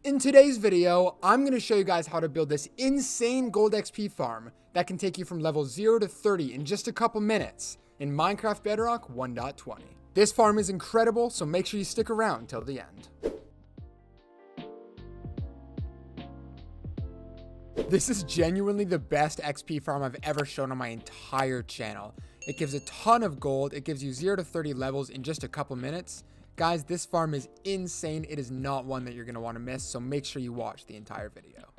In today's video, I'm going to show you guys how to build this insane gold XP farm that can take you from level 0 to 30 in just a couple minutes in Minecraft Bedrock 1.20. This farm is incredible, so make sure you stick around till the end. This is genuinely the best XP farm I've ever shown on my entire channel. It gives a ton of gold, it gives you 0 to 30 levels in just a couple minutes. Guys, this farm is insane. It is not one that you're going to want to miss, so make sure you watch the entire video.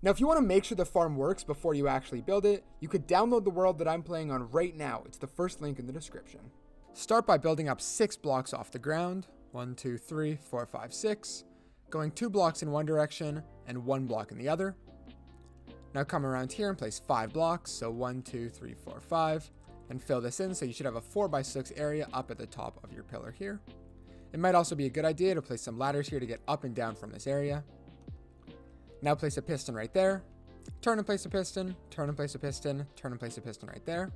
Now, if you want to make sure the farm works before you actually build it, you could download the world that I'm playing on right now. It's the first link in the description. Start by building up 6 blocks off the ground. 1, 2, 3, 4, 5, 6. Going 2 blocks in one direction and 1 block in the other. Now come around here and place 5 blocks. So 1, 2, 3, 4, 5. And fill this in so you should have a 4x6 area up at the top of your pillar here. It might also be a good idea to place some ladders here to get up and down from this area. Now place a piston right there. Turn and place a piston, turn and place a piston, turn and place a piston right there.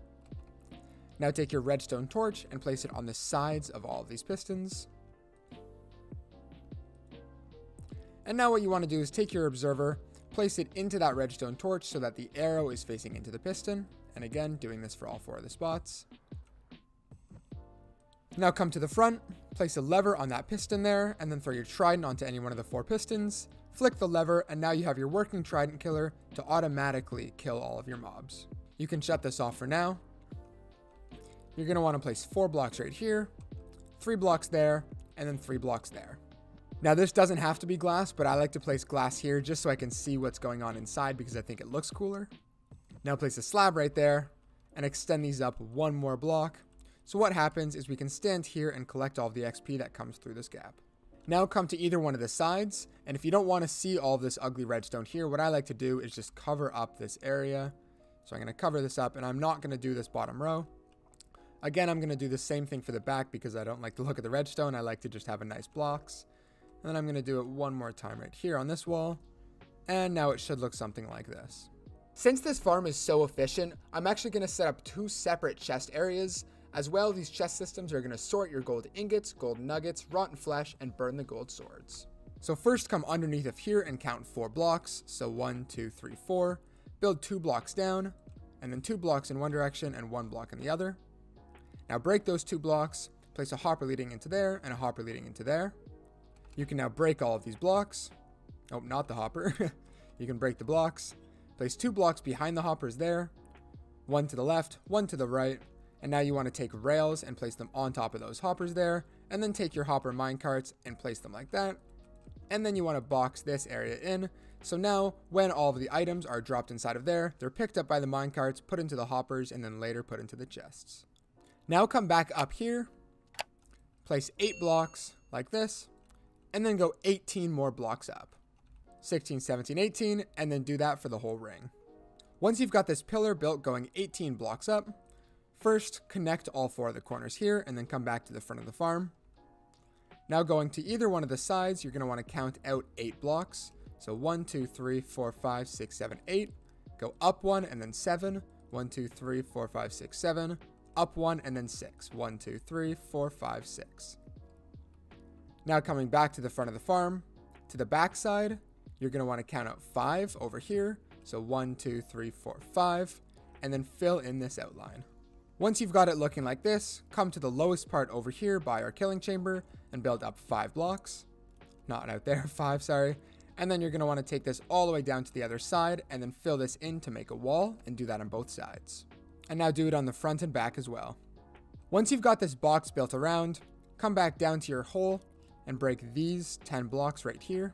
Now take your redstone torch and place it on the sides of all of these pistons. And now what you want to do is take your observer, place it into that redstone torch so that the arrow is facing into the piston. And again, doing this for all 4 of the spots. Now come to the front, place a lever on that piston there, and then throw your trident onto any one of the 4 pistons. Flick the lever, and now you have your working trident killer to automatically kill all of your mobs. You can shut this off for now. You're going to want to place 4 blocks right here, 3 blocks there, and then 3 blocks there. Now this doesn't have to be glass, but I like to place glass here just so I can see what's going on inside because I think it looks cooler. Now place a slab right there, and extend these up 1 more block. So what happens is we can stand here and collect all of the XP that comes through this gap. Now come to either one of the sides, and if you don't want to see all of this ugly redstone here, what I like to do is just cover up this area. So I'm going to cover this up, and I'm not going to do this bottom row. Again, I'm going to do the same thing for the back because I don't like the look of the redstone. I like to just have a nice blocks. And then I'm going to do it one more time right here on this wall. And now it should look something like this. Since this farm is so efficient, I'm actually going to set up 2 separate chest areas. As well, these chest systems are going to sort your gold ingots, gold nuggets, rotten flesh, and burn the gold swords. So first come underneath of here and count 4 blocks. So 1, 2, 3, 4. Build 2 blocks down, and then 2 blocks in one direction and 1 block in the other. Now break those 2 blocks, place a hopper leading into there and a hopper leading into there. You can now break all of these blocks. Oh, not the hopper. You can break the blocks. Place 2 blocks behind the hoppers there. 1 to the left, 1 to the right. And now you want to take rails and place them on top of those hoppers there. And then take your hopper minecarts and place them like that. And then you want to box this area in. So now when all of the items are dropped inside of there, they're picked up by the minecarts, put into the hoppers, and then later put into the chests. Now come back up here. Place 8 blocks like this. And then go 18 more blocks up. 16, 17, 18. And then do that for the whole ring. Once you've got this pillar built going 18 blocks up, first, connect all 4 of the corners here and then come back to the front of the farm. Now going to either one of the sides, you're going to want to count out 8 blocks. So 1, 2, 3, 4, 5, 6, 7, 8. Go up 1 and then 7. 1, 2, 3, 4, 5, 6, 7. Up 1 and then 6. 1, 2, 3, 4, 5, 6. Now coming back to the front of the farm, to the back side, you're going to want to count out 5 over here. So 1, 2, 3, 4, 5. And then fill in this outline. Once you've got it looking like this, come to the lowest part over here by our killing chamber and build up 5 blocks. Not out there, 5, sorry. And then you're going to want to take this all the way down to the other side and then fill this in to make a wall and do that on both sides. And now do it on the front and back as well. Once you've got this box built around, come back down to your hole and break these 10 blocks right here.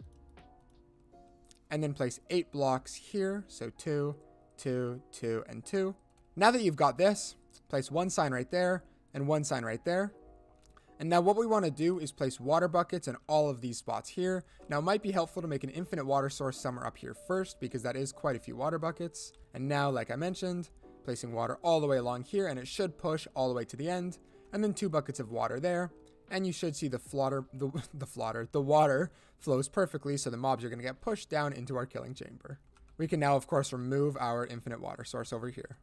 And then place 8 blocks here, so 2, 2, 2, and 2. Now that you've got this, place 1 sign right there and 1 sign right there. And now what we want to do is place water buckets in all of these spots here. Now it might be helpful to make an infinite water source somewhere up here first because that is quite a few water buckets. And now, like I mentioned, placing water all the way along here and it should push all the way to the end. And then 2 buckets of water there. And you should see the water flows perfectly so the mobs are going to get pushed down into our killing chamber. We can now, of course, remove our infinite water source over here.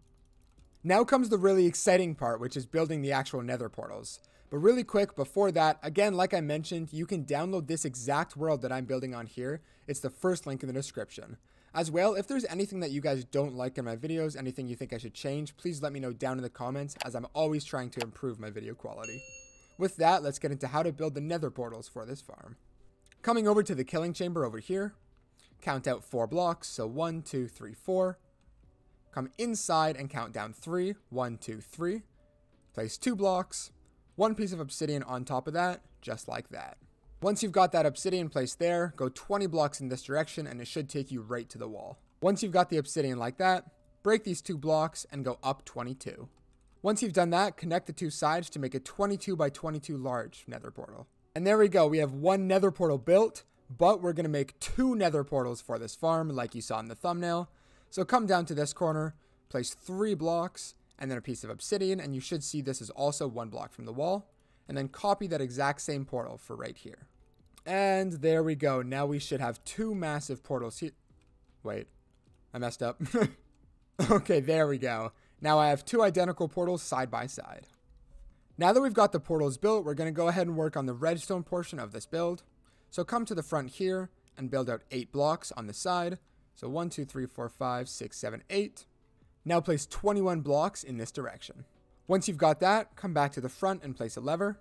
Now comes the really exciting part, which is building the actual nether portals. But really quick, before that, again, like I mentioned, you can download this exact world that I'm building on here. It's the first link in the description. As well, if there's anything that you guys don't like in my videos, anything you think I should change, please let me know down in the comments, as I'm always trying to improve my video quality. With that, let's get into how to build the nether portals for this farm. Coming over to the killing chamber over here, count out 4 blocks, so 1, 2, 3, 4. Come inside and count down 3, 1, 2, 3. Place 2 blocks, 1 piece of obsidian on top of that, just like that. Once you've got that obsidian placed there, go 20 blocks in this direction and it should take you right to the wall. Once you've got the obsidian like that, break these 2 blocks and go up 22. Once you've done that, connect the 2 sides to make a 22 by 22 large nether portal. And there we go, we have 1 nether portal built, but we're going to make 2 nether portals for this farm like you saw in the thumbnail. So come down to this corner, place 3 blocks, and then a piece of obsidian, and you should see this is also 1 block from the wall. And then copy that exact same portal for right here. And there we go, now we should have 2 massive portals here. Wait, I messed up. Okay, there we go. Now I have 2 identical portals side by side. Now that we've got the portals built, we're going to go ahead and work on the redstone portion of this build. So come to the front here and build out 8 blocks on the side. So 1, 2, 3, 4, 5, 6, 7, 8. Now place 21 blocks in this direction. Once you've got that, come back to the front and place a lever.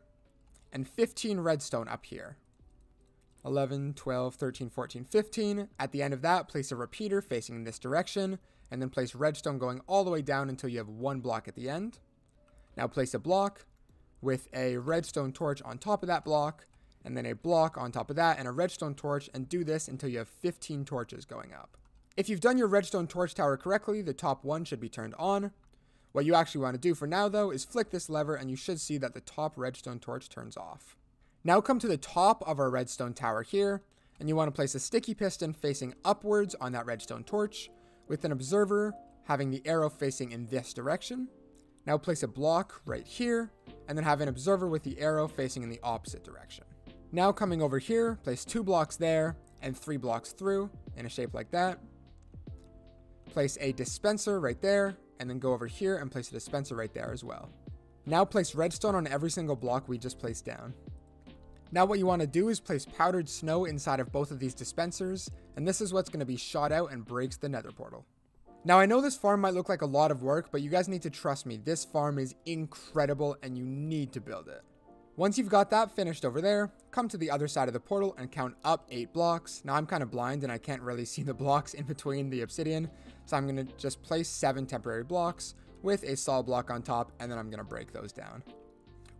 And 15 redstone up here. 11, 12, 13, 14, 15. At the end of that, place a repeater facing in this direction. And then place redstone going all the way down until you have 1 block at the end. Now place a block with a redstone torch on top of that block. And then a block on top of that and a redstone torch. And do this until you have 15 torches going up. If you've done your redstone torch tower correctly, the top one should be turned on. What you actually want to do for now, though, is flick this lever and you should see that the top redstone torch turns off. Now come to the top of our redstone tower here, and you want to place a sticky piston facing upwards on that redstone torch, with an observer having the arrow facing in this direction. Now place a block right here, and then have an observer with the arrow facing in the opposite direction. Now coming over here, place 2 blocks there, and 3 blocks through, in a shape like that. Place a dispenser right there, and then go over here and place a dispenser right there as well. Now place redstone on every single block we just placed down. Now what you want to do is place powdered snow inside of both of these dispensers, and this is what's going to be shot out and breaks the nether portal. Now I know this farm might look like a lot of work, but you guys need to trust me, this farm is incredible and you need to build it. Once you've got that finished over there, come to the other side of the portal and count up 8 blocks. Now I'm kind of blind and I can't really see the blocks in between the obsidian, so I'm going to just place 7 temporary blocks with a solid block on top, and then I'm going to break those down.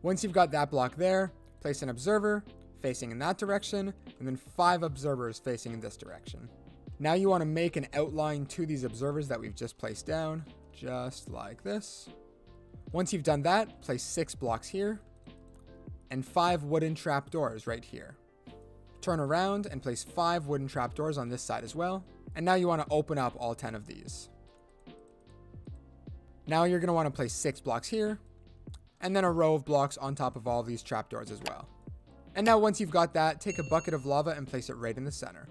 Once you've got that block there, place an observer facing in that direction, and then 5 observers facing in this direction. Now you want to make an outline to these observers that we've just placed down, just like this. Once you've done that, place 6 blocks here, and 5 wooden trapdoors right here. Turn around and place 5 wooden trapdoors on this side as well, and now you want to open up all 10 of these. Now you're going to want to place 6 blocks here, and then a row of blocks on top of all of these trapdoors as well. And now once you've got that, take a bucket of lava and place it right in the center.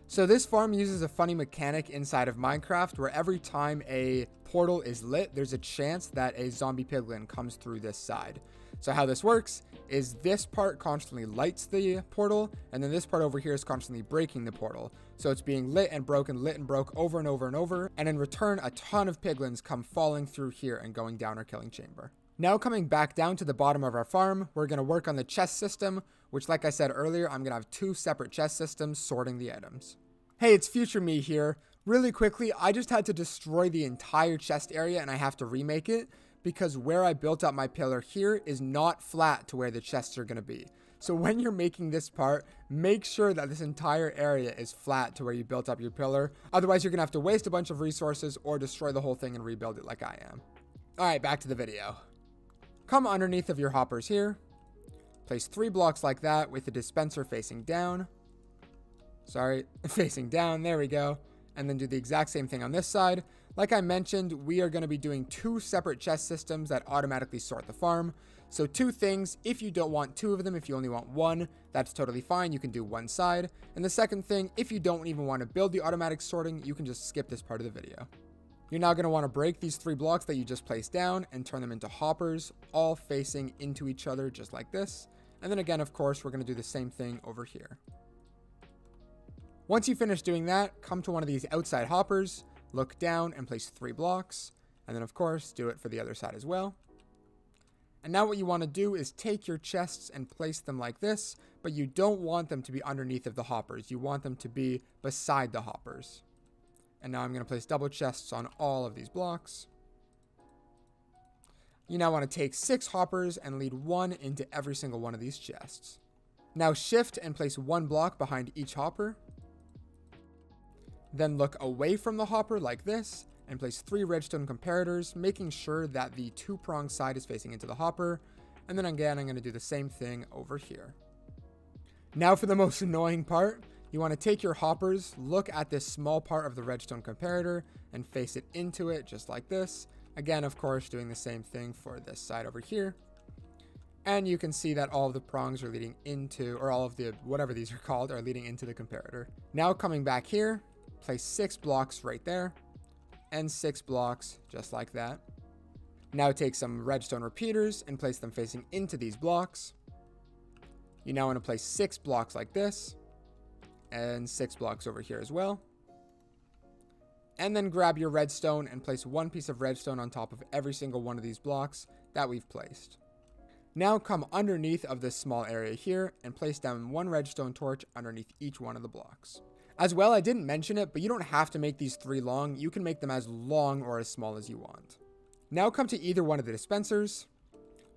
So this farm uses a funny mechanic inside of Minecraft where every time a portal is lit, there's a chance that a zombie piglin comes through this side. So how this works is this part constantly lights the portal, and then this part over here is constantly breaking the portal. So it's being lit and broke over and over and over, and in return, a ton of piglins come falling through here and going down our killing chamber. Now coming back down to the bottom of our farm, we're going to work on the chest system, which like I said earlier, I'm going to have 2 separate chest systems sorting the items. Hey, it's future me here. Really quickly, I just had to destroy the entire chest area and I have to remake it because where I built up my pillar here is not flat to where the chests are going to be. So when you're making this part, make sure that this entire area is flat to where you built up your pillar. Otherwise, you're going to have to waste a bunch of resources or destroy the whole thing and rebuild it like I am. All right, back to the video. Come underneath of your hoppers here. Place 3 blocks like that with the dispenser facing down. Facing down. There we go. And then do the exact same thing on this side. Like I mentioned, we are going to be doing 2 separate chest systems that automatically sort the farm. So 2 things, if you don't want 2 of them, if you only want 1, that's totally fine. You can do one side. And the second thing, if you don't even want to build the automatic sorting, you can just skip this part of the video. You're now going to want to break these 3 blocks that you just placed down and turn them into hoppers, all facing into each other just like this. And then again, of course, we're going to do the same thing over here. Once you finish doing that, come to one of these outside hoppers, look down and place 3 blocks. And then of course, do it for the other side as well. And now what you want to do is take your chests and place them like this, but you don't want them to be underneath of the hoppers. You want them to be beside the hoppers. And now I'm going to place double chests on all of these blocks. You now want to take 6 hoppers and lead 1 into every single one of these chests. Now shift and place 1 block behind each hopper. Then look away from the hopper like this and place 3 redstone comparators, making sure that the 2-prong side is facing into the hopper. And then again, I'm going to do the same thing over here. Now for the most annoying part, you want to take your hoppers, look at this small part of the redstone comparator and face it into it just like this. Again, of course, doing the same thing for this side over here. And you can see that all of the prongs are leading into, or all of the, whatever these are called, are leading into the comparator. Now coming back here, place 6 blocks right there and 6 blocks just like that. Now take some redstone repeaters and place them facing into these blocks. You now want to place 6 blocks like this and 6 blocks over here as well. And then grab your redstone and place 1 piece of redstone on top of every single one of these blocks that we've placed. Now come underneath of this small area here and place down 1 redstone torch underneath each one of the blocks. As well, I didn't mention it, but you don't have to make these 3 long. You can make them as long or as small as you want. Now come to either one of the dispensers,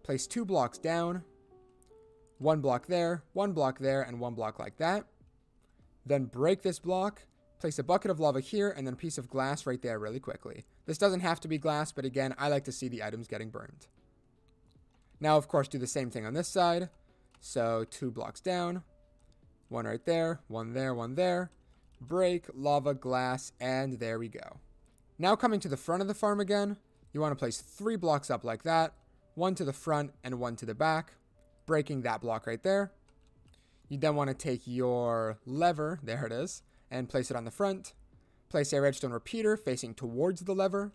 place 2 blocks down, 1 block there, 1 block there, and 1 block like that. Then break this block, place a bucket of lava here, and then a piece of glass right there really quickly. This doesn't have to be glass, but again, I like to see the items getting burned. Now, of course, do the same thing on this side. So 2 blocks down, 1 right there, 1 there, 1 there. Break, lava, glass, and there we go. Now coming to the front of the farm again, you want to place 3 blocks up like that, 1 to the front and 1 to the back, breaking that block right there. You then want to take your lever, there it is, and place it on the front. Place a redstone repeater facing towards the lever,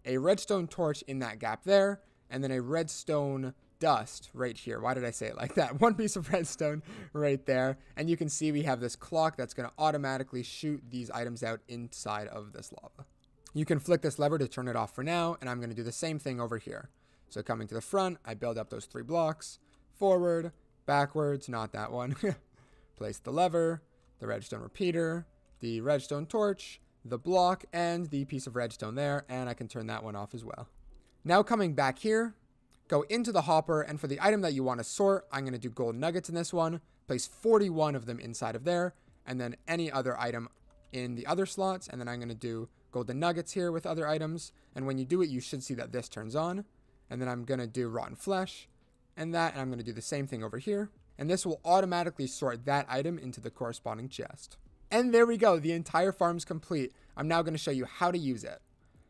a redstone torch in that gap there, and then a redstone dust right here. Why did I say it like that? 1 piece of redstone right there. And you can see we have this clock that's going to automatically shoot these items out inside of this lava. You can flick this lever to turn it off for now, and I'm going to do the same thing over here. So coming to the front, I build up those 3 blocks, forward, backwards, not that one. Place the lever, the redstone repeater, the redstone torch, the block, and the piece of redstone there, and I can turn that one off as well. Now coming back here, go into the hopper, and for the item that you want to sort, I'm going to do gold nuggets in this one, place 41 of them inside of there, and then any other item in the other slots, and then I'm going to do golden nuggets here with other items, and when you do it, you should see that this turns on, and then I'm going to do rotten flesh, and I'm going to do the same thing over here, and this will automatically sort that item into the corresponding chest. And there we go, the entire farm's complete. I'm now going to show you how to use it.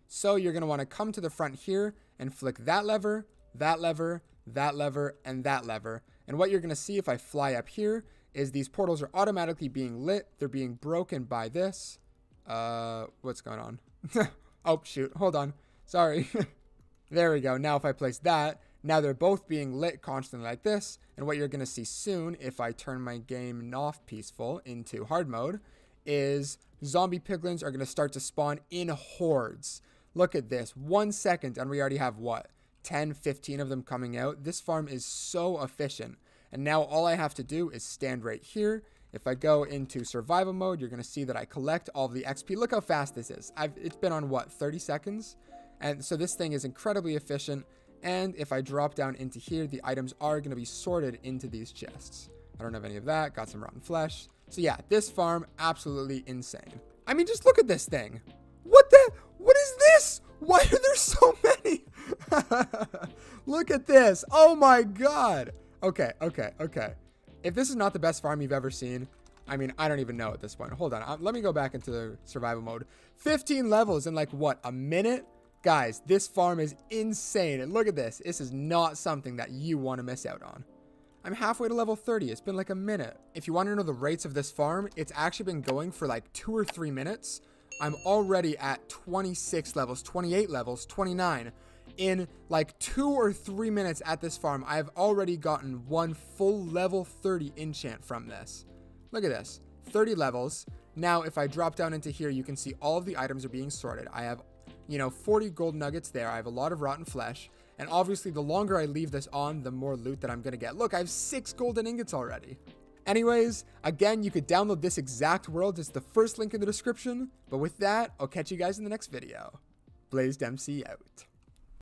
So you're going to want to come to the front here and flick that lever, that lever, that lever, and that lever. And what you're going to see if I fly up here is these portals are automatically being lit. They're being broken by this. What's going on? Oh, shoot. Hold on. Sorry. There we go. Now if I place that, now they're both being lit constantly like this. And what you're going to see soon, if I turn my game off peaceful into hard mode, is zombie piglins are going to start to spawn in hordes. Look at this. 1 second and we already have what? 10, 15 of them coming out. This farm is so efficient. And now all I have to do is stand right here. If I go into survival mode, you're going to see that I collect all of the XP. Look how fast this is. It's been on what, 30 seconds? And so this thing is incredibly efficient. And if I drop down into here, the items are going to be sorted into these chests. I don't have any of that. Got some rotten flesh. So yeah, this farm, absolutely insane. I mean, just look at this thing. What is this? Why are there so many? Look at this. Oh my God. Okay. If this is not the best farm you've ever seen, I mean, I don't even know at this point. Hold on. Let me go back into the survival mode. 15 levels in like, what, a minute? Guys, this farm is insane. And look at this. This is not something that you want to miss out on. I'm halfway to level 30. It's been like a minute. If you want to know the rates of this farm, it's actually been going for like 2 or 3 minutes. I'm already at 26 levels, 28 levels, 29. In like 2 or 3 minutes at this farm, I've already gotten one full level 30 enchant from this. Look at this, 30 levels. Now, if I drop down into here, you can see all of the items are being sorted. I have, 40 gold nuggets there. I have a lot of rotten flesh. And obviously, the longer I leave this on, the more loot that I'm going to get. Look, I have 6 golden ingots already. Anyways, again, you could download this exact world. It's the first link in the description. But with that, I'll catch you guys in the next video. BlazedMC out.